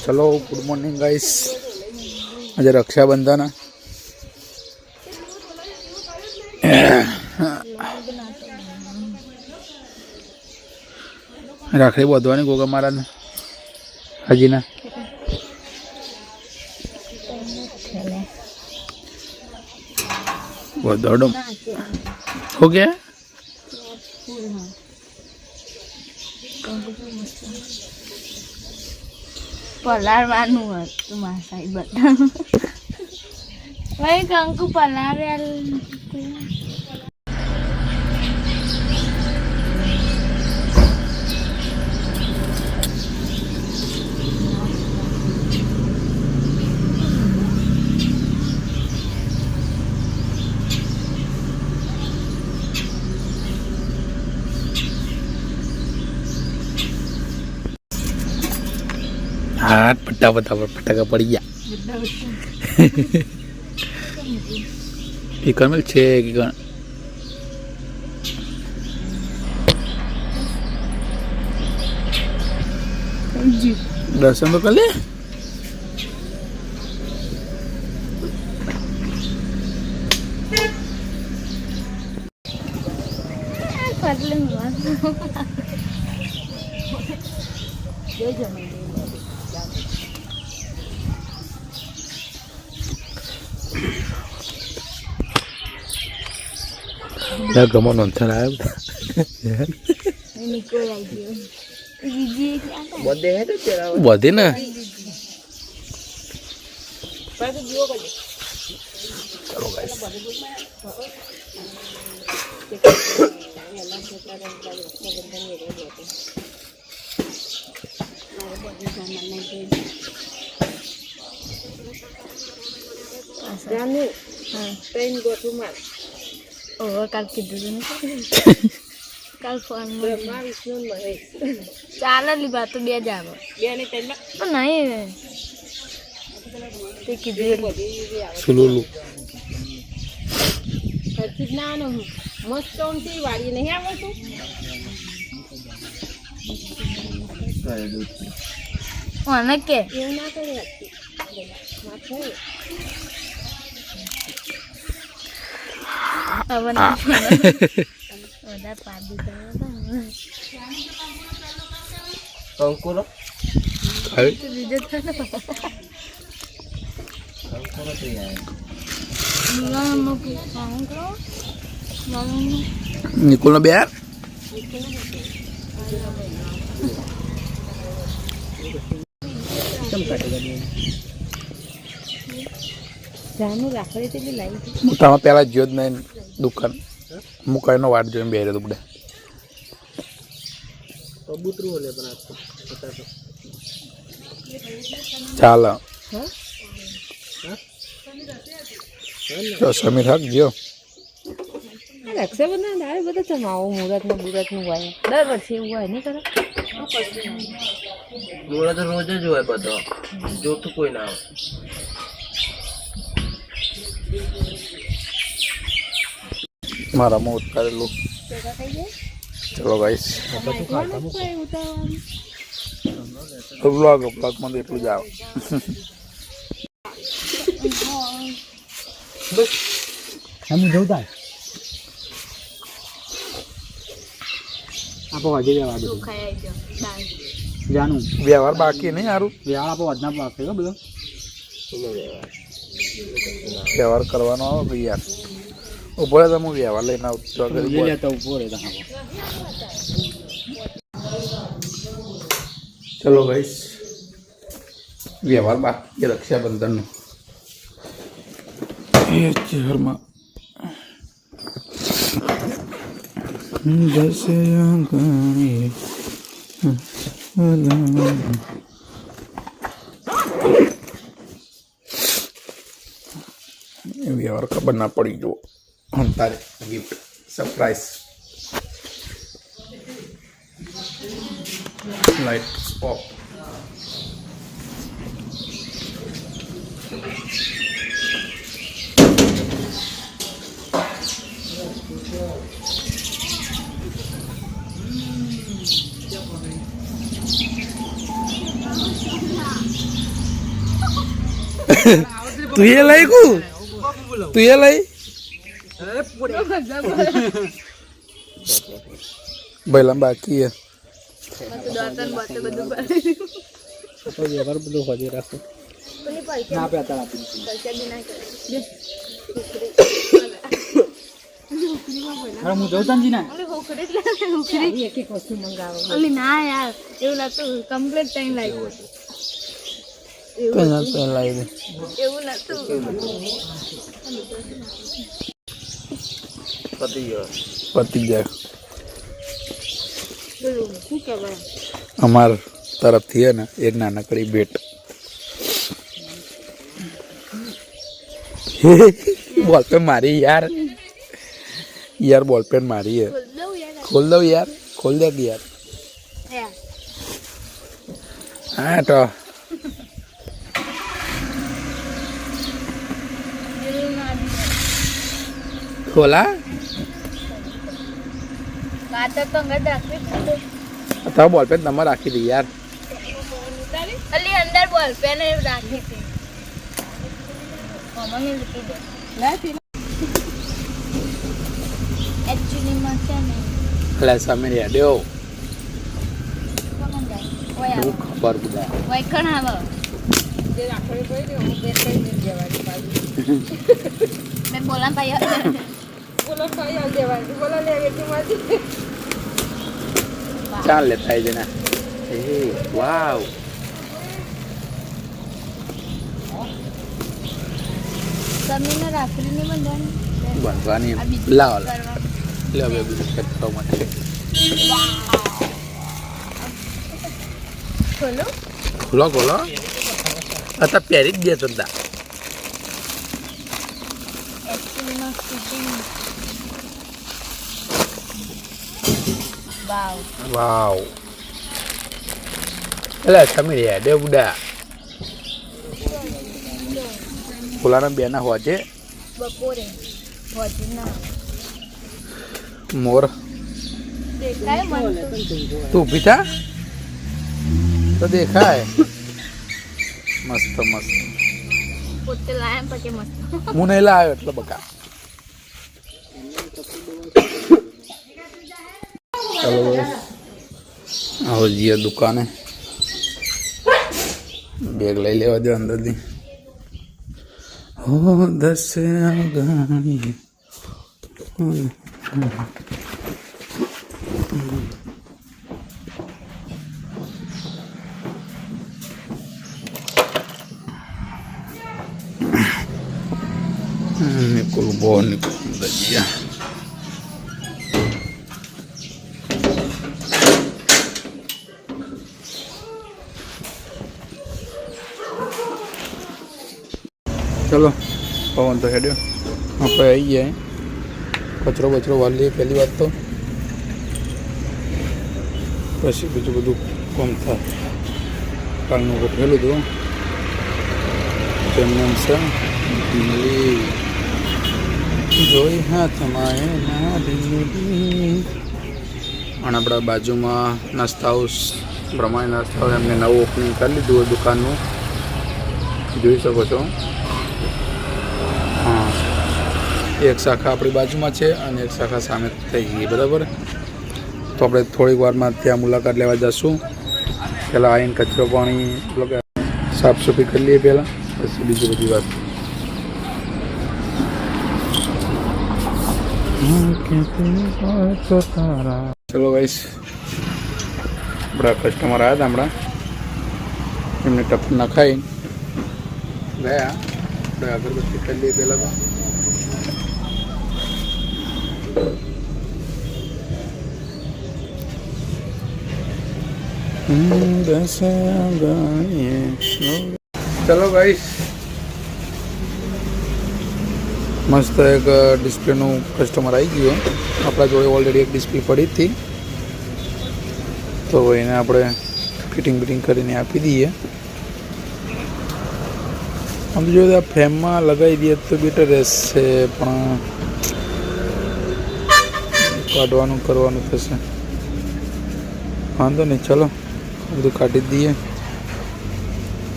चलो good morning guys. आज रक्षाबंधन है। राखड़ी बांधवानी गोगा महाराज हजी ना बांधवाड़ो हो गया। પલાળવાનું હતું મારા સાહેબ બધા ભાઈ કંકુ પલાળેલ हाथ पट्टा पट्टा पटाका पड़ गया। मिल छे दर्शन तो कर ले। Dah kamu nonton apa? ini kau lagi gigi apa buat deh itu cara Buat deh na. pakai juga kali Chalo guys. Jamu, pengen gua cuma. oh કાલ કીધું ને કાલ ફોન મારી સ્નૂન માં ચાલે લીબા તો બે જ આવે બે ને ત્રણ પણ નહીં તે કીધું Sululu. હરથી ના નો મસ્ત ઓમથી વાળી નહીં આવતું મને કે એવું ના કરે હરથી ના થાય હવે ના બધા પાડી દો કંકુરો Hai. બીજો તો કંકુરો તો યાર ના મો કામ કરો Nikul na biar. કેમ કાટેગા દે જાનું રાખડી તે લાવી Utama pela jod na dukan. Mukha no wad join biar itu bude. કબૂતરું ઓલે પણ આપતો પતા તો Chala. હા So Samir hak jo. Rakshabandhan આવે બધા ચમાવો મુહૂર્તનું હોય દર વર્ષે એવું હોય નહીં કરે મુહૂર્ત રોજ જ હોય બધો જોતું કોઈ ના આવે Marah mau utkar lu. Chalo guys. Vlog mana itu jauh. kamu jauh dah apa aja ya waduh ખાઈ જો બાય જાનું Biar baki nih haru. વ્યાળ આપો વધના પાકે હો બધો Biar કરવાનો આવે ભાઈ યાર. ઉભો રહે તો હું વ્યવહાર લઈને આવતો લઈ લેતા ઉભો રહેતા હા ચલો ગાઈસ વ્યવહાર બાકી રક્ષાબંધનનો એ ચહેરમાં જૈસે આંગણી વ્યવહાર ખબર ના પડી જુઓ તારે ગિફ્ટ સરપ્રાઈઝ લાઈટ ઓફ તું એ લઈ કુ તું એ લઈ ભાઈ બાકી હે બધું હોજી રાખો ના પેતા આપી હું જોતાજી ના એક એક વસ્તુ મંગાવો અલી ના યાર એવું નતું કમ્પ્લીટ ટાઈમ લાગ્યો પેન લાવી દે એવું નતું પતી જાય શું કહેવાય અમાર તરફથી હે ને એક નાનકડી ભેટ બોલપેન મારી યાર યાર બોલપેન મારી હે ખોલ દઉં યાર ખોલ દે યાર હા તો ખોલા તો બોલપેન તમારે રાખી દે યાર અલી અંદર બોલ પેન રાખી હતી મમ્મી મૂકી દે એકચ્યુઅલી માં છે ને એટલે સામે રેડ્યો કોણ જાય ઓય બહુ ખબર બધા ઓય કણ આવો જે રાખડી પડી ને હું બેન કઈ નહીં દેવાની પાછી મેં બોલા ભાઈ બોલો કઈ હાલ દેવાની બોલો લે એટલી માજી ચાલ લેતા આવી જના એ વાવ તમને રાખડી નહીં બંધવાની બાંધવાની લાવ લે હવે બધું ચેક કરવા માટે ખોલો ખોલો ખોલો અત્યારે પહેરી જ દે ચંદા એકચ્યુઅલી માં ફિટિંગ વાવ વાવ એટલે તમે રેડે બુડા ખોલાના બેના હોજે બપોરે હોજી ના મોર દેખાય મન તું ઊભી થા તો દેખાય મસ્ત મસ્ત પોતે લાયા પછી મસ્ત હું નહીં લાવ્યો એટલે બકા ચલો આવો જઈએ દુકાને બેગ લઈ લેવા દે અંદરથી હો દસ ગાણી નિકુલ બહુ નિકુલ દજિયા ચલો પવન તો હેડ્યો આપણે આવી ગયા કચરો બચરો વાળી લઈએ પહેલી વાત તો પછી બીજું બધું કોમ થાય કાલનું ગોઠવેલું હતું તેમને છે જોઈ હાથમાં એના દિલની અને આપણા બાજુમાં નાસ્તા હાઉસ પ્રમાણે નાસ્તા હાઉસ એમને નવું ઓપનિંગ કરી લીધું હોય દુકાનનું જોઈ શકો છો હા એક શાખા આપણી બાજુમાં છે અને એક શાખા સામે થઈ ગઈ બરાબર તો આપણે થોડીક વારમાં ત્યાં મુલાકાત લેવા જઈશું પહેલાં આવીને કચરો પાણી સાફ સફાઈ કરી લઈએ પહેલાં પછી બીજી બધી વાત ચલો ગાઈસ આપણા કસ્ટમર આવ્યા હતા હમણાં એમને ટપન નખાઈ ગયા આપણે અગરબત્તી કરી લઈએ પહેલાં તો ચલો ગાઈસ મસ્ત એક ડિસ્પ્લેનું કસ્ટમર આવી ગયું આપણા જોડે ઓલરેડી એક ડિસ્પ્લે પડી હતી તો એને આપણે ફિટિંગ બિટિંગ કરીને આપી દઈએ આમ જો આ ફ્રેમમાં લગાવી દઈએ તો બેટર રહેશે પણ કાઢવાનું કરવાનું થશે વાંધો નહીં ચલો બધું કાઢી જ દઈએ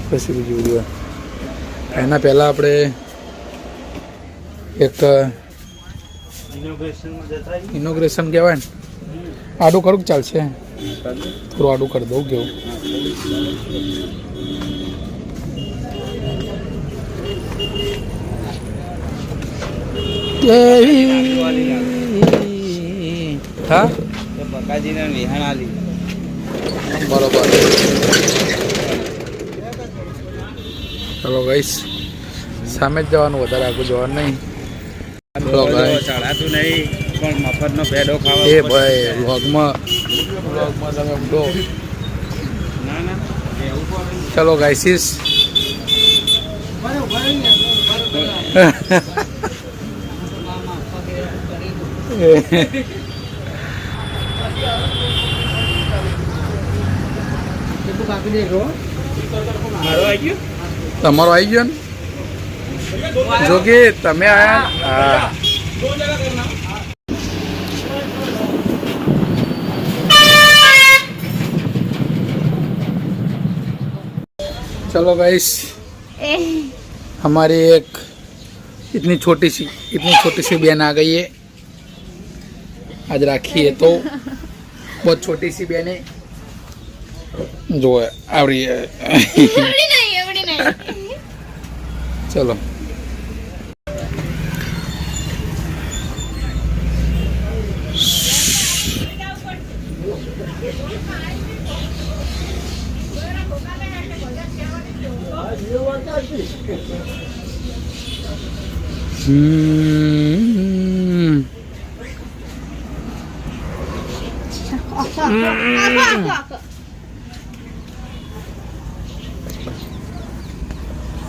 પછી બીજું બધું એના પહેલાં આપણે એક ઇનોગ્રેશન કહેવાય ને, આડું કરું કે ચાલશે? થોડું આડું કરી દઉં કેવું? હા બરોબર. ચલો ગાઈસ, સામે જ જવાનું, વધારે આગળ જવાનું નહીં. ચડાતું નહીં પણ મફતનો પેડો ખાવા એ ભાઈ વ્લોગમાં તમે ઉડો. ના ના એવું પડે. ચલો ગાઈસીસ, તમારો આવી ગયો ને? જો કે તમે આયા. હા चलो गाइस, हमारी एक इतनी छोटी सी बहन आ गई है. आज राखी है तो बहुत छोटी सी बहन है जो है आवड़ी है. चलो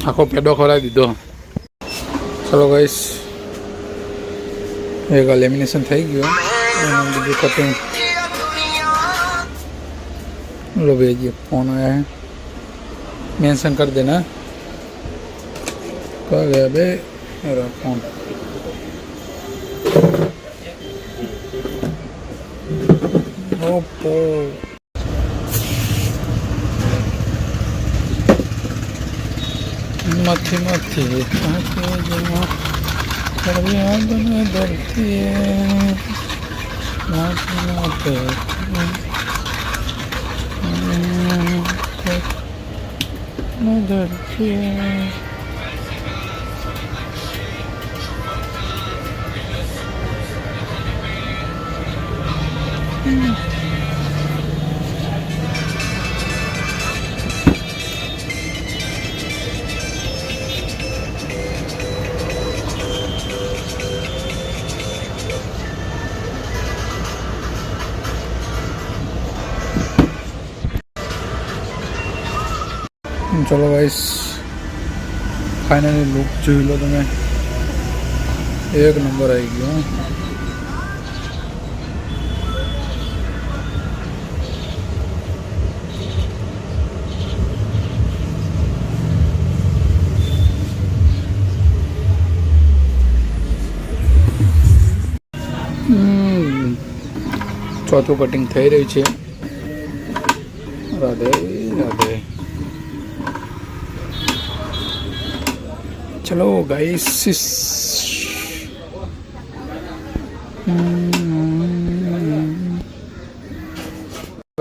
આખો પેડો ખવડાવી દીધો. ચલો ગાઈસ, એક લેમિનેશન થઈ ગયું, બીજું કટિંગ. लो भेजिए, फोन आया है, मेंशन कर देना. कहाँ गया बे मेरा फोन? ओप्पो. मथी मथी धरती चलो गाइस, फाइनली लुक જોઈ લો તમે, એક નંબર આવી ગયો. ચોથું કટિંગ થઈ રહ્યું છે. રાધે રાધે. चलो गाइस,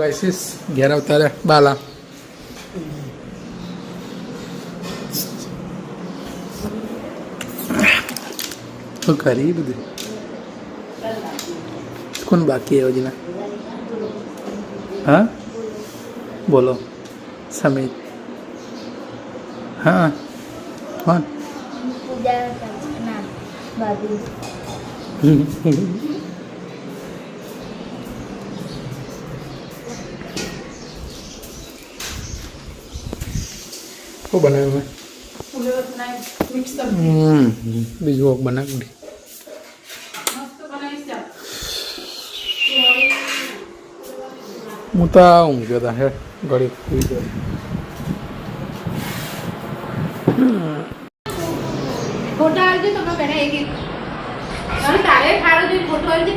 गाइस घेरा उतारे बाला. तो करीब दे कौन बाकी है योजना? हाँ बोलो समीत. हाँ कौन? को बनाया हुआ बीजू बना હું તો ઊંઘ્યો હતા હે ઘડી સુઈ ગયો. ફોટા આવજો તમે પહેલા એક એક તારે ખાડો જે ફોટો આવજો.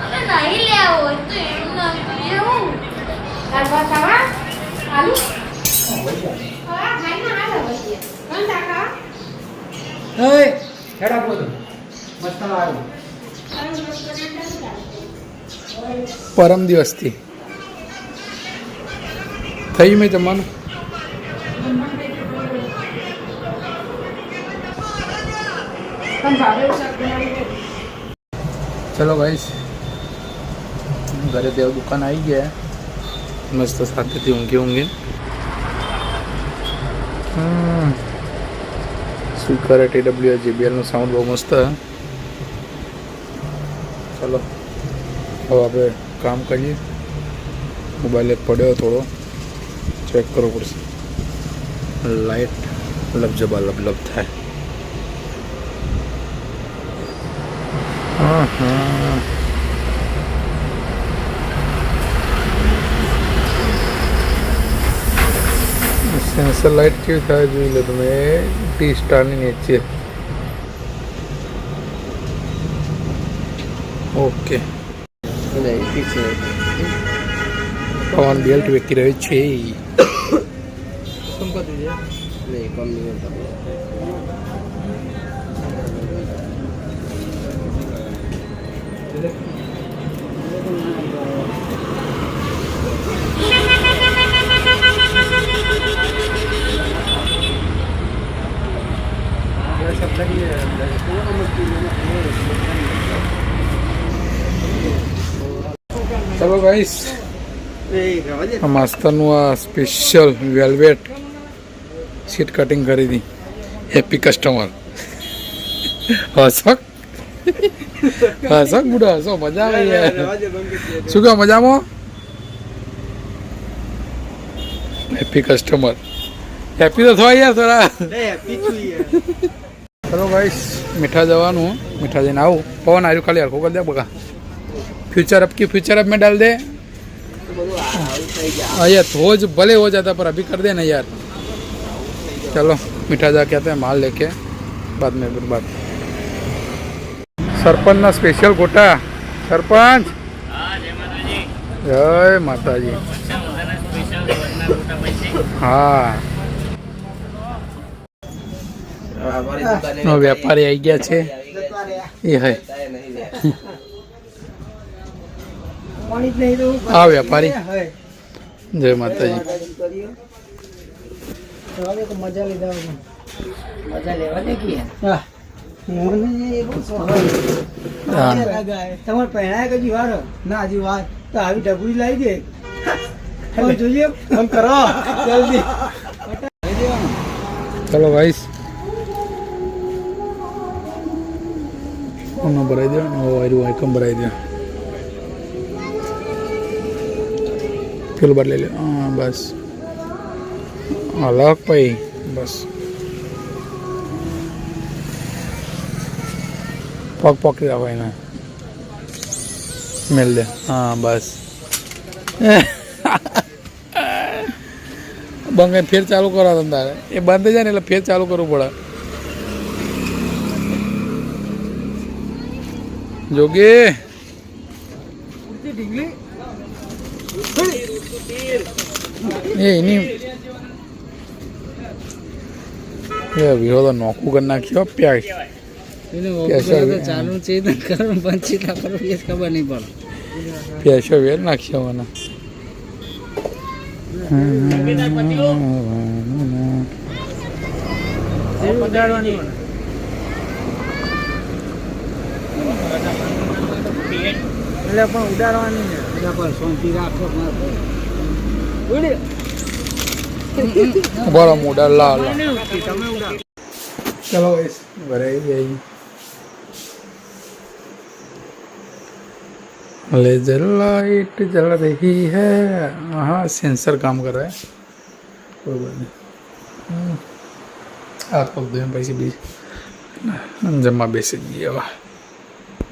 અરે નહીં લે આવો તો એમ ના પીવું. તારવા ખાવા આલુ ખાવા ખાઈને હાલ હવે કોણ તાકા પરમ દિવસથી થઈ મેં જમવાનું. ચલો ગાઈસ, ઘરે દેવ દુકાન આવી ગયા, મસ્ત સાથેથી ઊંઘી સ્પીકર TW JBLનું સાઉન્ડ બહુ મસ્ત. ચલો હવે આપણે કામ કરીએ. મોબાઈલ એક પડ્યો થોડો ચેક કરવો પડશે. લાઇટ લબજબા લબલબ થાય. સેન્સર લાઇટ કેવી થાય જોઈ લો તમે. ટી સ્ટારની નીચે. ઓકે, પવન બેલ્ટ વેકી રહ્યો છે. ચલો ગાઈસ, માસ્તરનું આ સ્પેશિયલ વેલ્વેટ સીટ કટિંગ કરી હતી. Happy customer. હસક હસક બુડા હસો, મજા આવી યાર. શું કહો, મજામાં? Happy customer. હેપી તો થવા યાર થોડા. ચલો ગાઈસ, મીઠા જવાનું. મીઠા જઈને આવું. પવન આવ્યું ખાલી હરખું કરી દે બકા. फ्यूचर अप की फ्यूचर अप में डाल दे. यार हो भले हो जाता पर अभी कर दे ना यार. चलो मीठा जा के आते हैं माल लेके, बाद में फिर बात. सरपंच ना स्पेशल गोटा. सरपंच जय माताजी. हाँ, व्यापारी आई गया છે. એ હે આ વ્યાપારી. જય માતાજી. મજા લીધા મજા લેવા દે કે તમારે પહેણાય કજી વાર ના હજી વાર તો આવી ડબરી લાવી દે. જોઈએ ફોન કરો જલ્દી. ચલો ગાઈસ, ભરાઈ દો. આઈકમ ભરાઈ દો. પેલું બાર લઈ લે. હા બસ, અલગ ભાઈ બસ. પગ પકડી રાખો એને, મેલ દે. હા બસ. બંધ ફેર ચાલુ કરો તમે તારે. એ બંધ થઈ જાય ને એટલે ફેર ચાલુ કરવું પડે. જોગી એની વિહો તો નોખું કરી નાખ્યો. પ્યાસ ચાલુ છે પછી ખબર નહીં પડે. પ્યાસો વેર નાખ્યો મને. એટલે પણ ઉડાડવાની ને એટલે પણ શાંતિ રાખો. બરો મોડા લા લા. ચલો ગાઈસ, ઘરે આવી ગઈ. लेजर लाइट जल रही है. हाँ, सेंसर काम कर रहा है. कोई बात नहीं. आप पक दो पैसे बीच जमा बेच दिए.